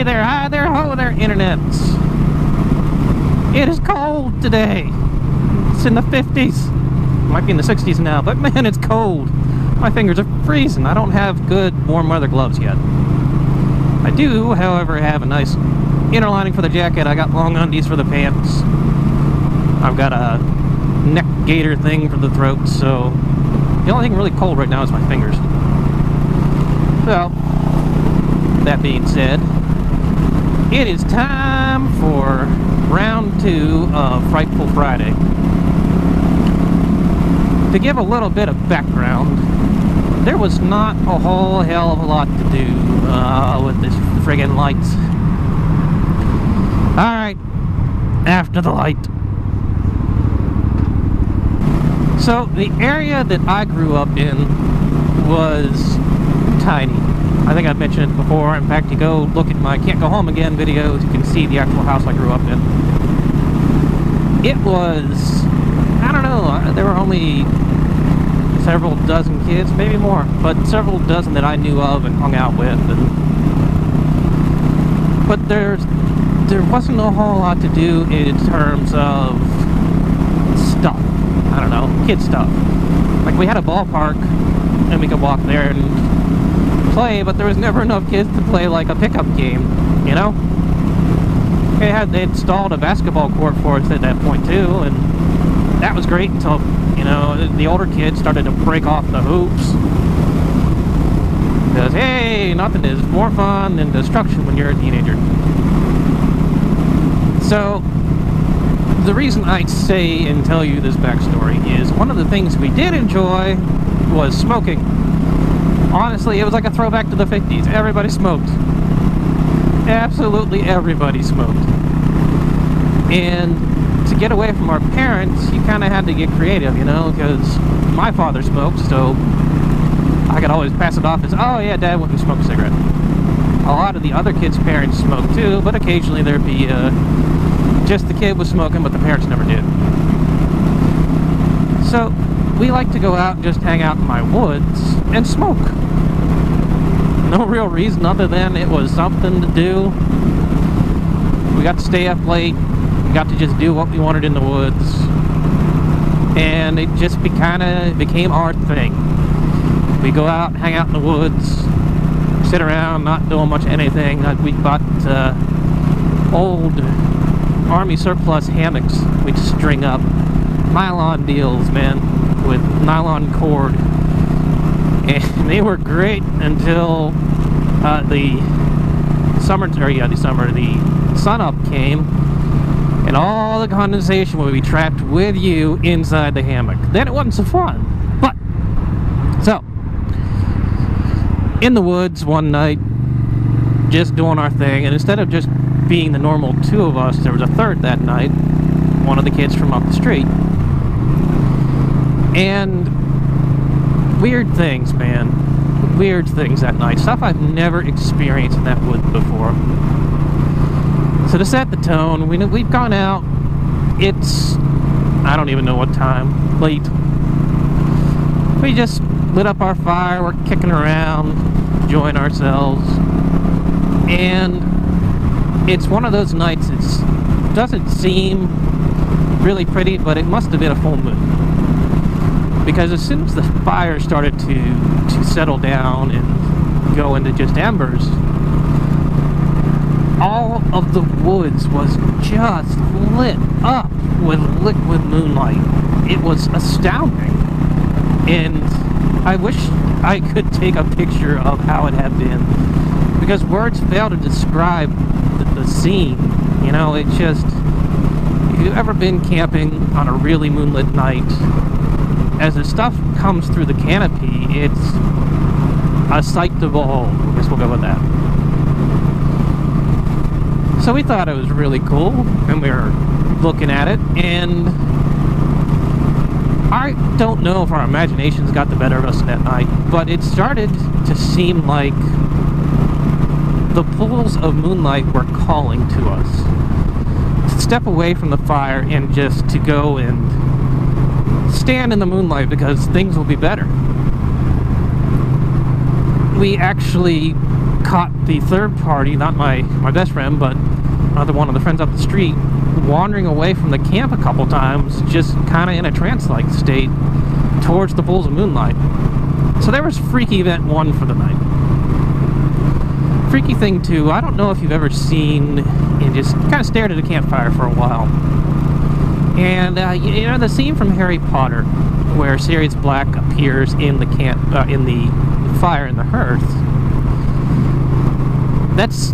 Hey there, hi there, ho there, internets. It is cold today. It's in the 50s. Might be in the 60s now, but man, it's cold. My fingers are freezing. I don't have good warm weather gloves yet. I do, however, have a nice inner lining for the jacket. I got long undies for the pants. I've got a neck gaiter thing for the throat, so the only thing really cold right now is my fingers. So, that being said, it is time for round 2 of Frightful Friday. To give a little bit of background, there was not a whole hell of a lot to do with this friggin' light. Alright, after the light. So, the area that I grew up in was tiny. I think I've mentioned it before. In fact, you go look at my Can't Go Home Again videos, you can see the actual house I grew up in. It was, I don't know, there were only several dozen kids, maybe more, but several dozen that I knew of and hung out with. But there wasn't a whole lot to do in terms of stuff. I don't know, kid stuff. Like, we had a ballpark, and we could walk there and play, but there was never enough kids to play like a pickup game, you know? They installed a basketball court for us at that point too, and that was great until, you know, the older kids started to break off the hoops. Because, hey, nothing is more fun than destruction when you're a teenager. So, the reason I say and tell you this backstory is one of the things we did enjoy was smoking. Honestly, it was like a throwback to the 50s. Everybody smoked. Absolutely everybody smoked. And to get away from our parents, you kind of had to get creative, you know, because my father smoked, so I could always pass it off as, oh yeah, Dad went and smoked a cigarette. A lot of the other kids' parents smoked too, but occasionally there'd be just the kid was smoking, but the parents never did. So we like to go out and just hang out in my woods and smoke. No real reason other than it was something to do. We got to stay up late. We got to just do what we wanted in the woods. And it just became our thing. We go out, hang out in the woods, sit around, not doing much anything. We bought old Army surplus hammocks we'd string up. Nylon deals, man, with nylon cord. And they were great until the sun-up came, and all the condensation would be trapped with you inside the hammock. Then it wasn't so fun. But, so, in the woods one night, just doing our thing, and instead of just being the normal 2 of us, there was a third that night, one of the kids from up the street. And weird things, man. Weird things that night. Stuff I've never experienced in that woods before. So to set the tone, we've gone out. It's, I don't even know what time. Late. We just lit up our fire. We're kicking around, enjoying ourselves. And it's one of those nights, it doesn't seem really pretty, but it must have been a full moon. Because as soon as the fire started to settle down and go into just embers, all of the woods was just lit up with liquid moonlight. It was astounding. And I wish I could take a picture of how it had been, because words fail to describe the scene. You know, it just, if you've ever been camping on a really moonlit night, as the stuff comes through the canopy, it's a sight to behold. I guess we'll go with that. So we thought it was really cool, and we were looking at it, and I don't know if our imaginations got the better of us that night, but it started to seem like the pools of moonlight were calling to us to step away from the fire and just to go and stand in the moonlight, because things will be better. we actually caught the third party, not my best friend, but another one of the friends up the street, wandering away from the camp a couple times, just kind of in a trance-like state towards the pools of moonlight. So there was freaky event 1 for the night. Freaky thing 2, I don't know if you've ever seen and just kind of stared at a campfire for a while. And you know the scene from Harry Potter where Sirius Black appears in the in the fire in the hearth. That's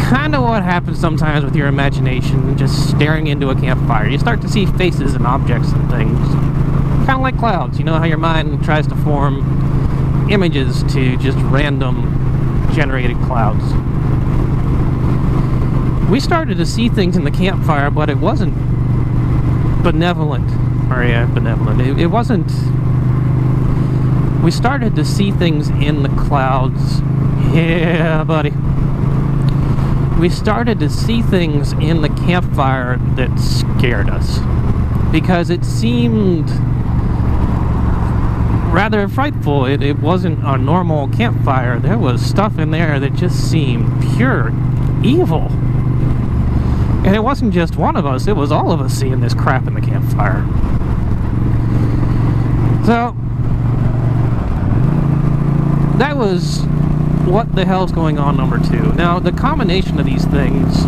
kind of what happens sometimes with your imagination, just staring into a campfire. You start to see faces and objects and things, kind of like clouds. You know how your mind tries to form images to just random generated clouds. We started to see things in the campfire, but it wasn't benevolent. It wasn't. We started to see things in the clouds. Yeah, buddy. We started to see things in the campfire that scared us, because it seemed rather frightful. It wasn't a normal campfire. There was stuff in there that just seemed pure evil. And it wasn't just one of us, it was all of us seeing this crap in the campfire. So, that was what the hell's going on number 2. Now, the combination of these things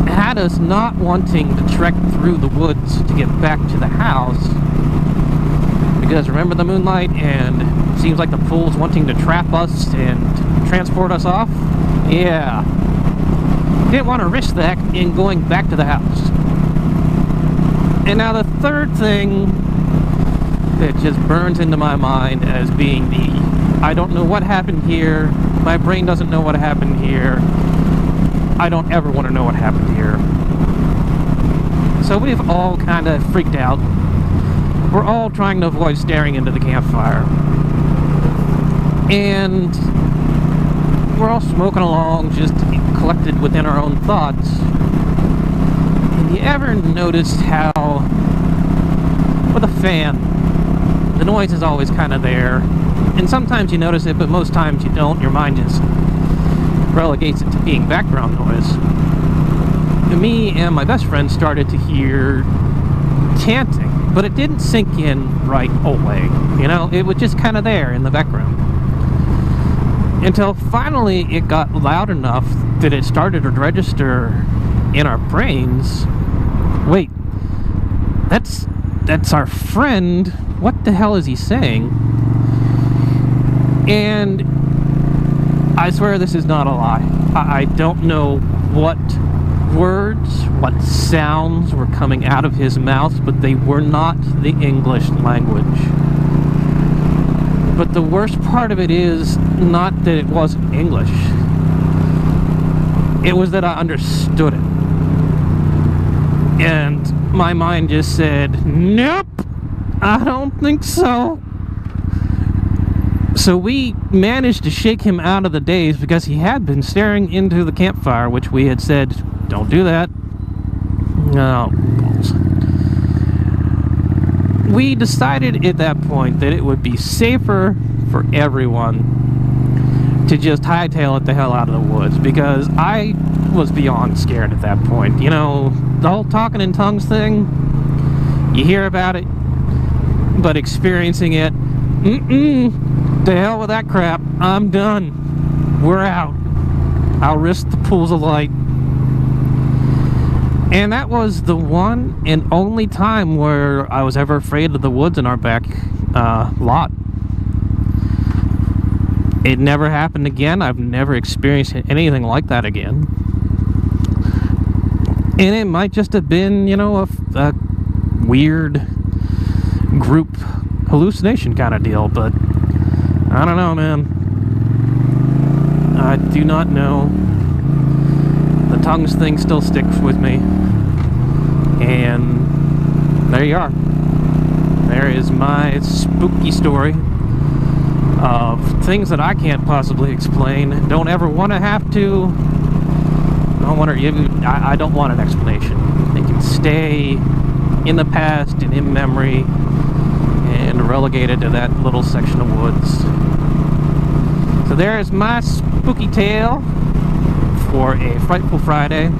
had us not wanting to trek through the woods to get back to the house. Because remember the moonlight, and it seems like the pool's wanting to trap us and transport us off? Yeah. Didn't want to risk that in going back to the house. And now the third thing that just burns into my mind as being the I don't know what happened here, my brain doesn't know what happened here, I don't ever want to know what happened here. So we've all kind of freaked out. We're all trying to avoid staring into the campfire. And we're all smoking along, just collected within our own thoughts. Have you ever noticed how, with a fan, the noise is always kind of there, and sometimes you notice it, but most times you don't. Your mind just relegates it to being background noise. And me and my best friend started to hear chanting, but it didn't sink in right away. You know, it was just kind of there in the background. Until finally it got loud enough that it started to register in our brains. Wait, that's our friend. What the hell is he saying? And I swear this is not a lie. I don't know what words, what sounds were coming out of his mouth, but they were not the English language. But the worst part of it is not that it wasn't English. It was that I understood it. And my mind just said, nope, I don't think so. So we managed to shake him out of the daze, because he had been staring into the campfire, which we had said, don't do that. No, balls. We decided at that point that it would be safer for everyone to just hightail it the hell out of the woods, because I was beyond scared at that point. You know, the whole talking in tongues thing, you hear about it, but experiencing it, the hell with that crap. I'm done. We're out. I'll risk the pools of light. And that was the one and only time where I was ever afraid of the woods in our back lot. It never happened again. I've never experienced anything like that again. And it might just have been, you know, a weird group hallucination kind of deal, but I don't know, man. I do not know. The tongues thing still sticks with me. And there you are. There is my spooky story of things that I can't possibly explain. Don't ever want to have to. I don't want an explanation. They can stay in the past and in memory and relegated to that little section of woods. there's my spooky tale for a Frightful Friday.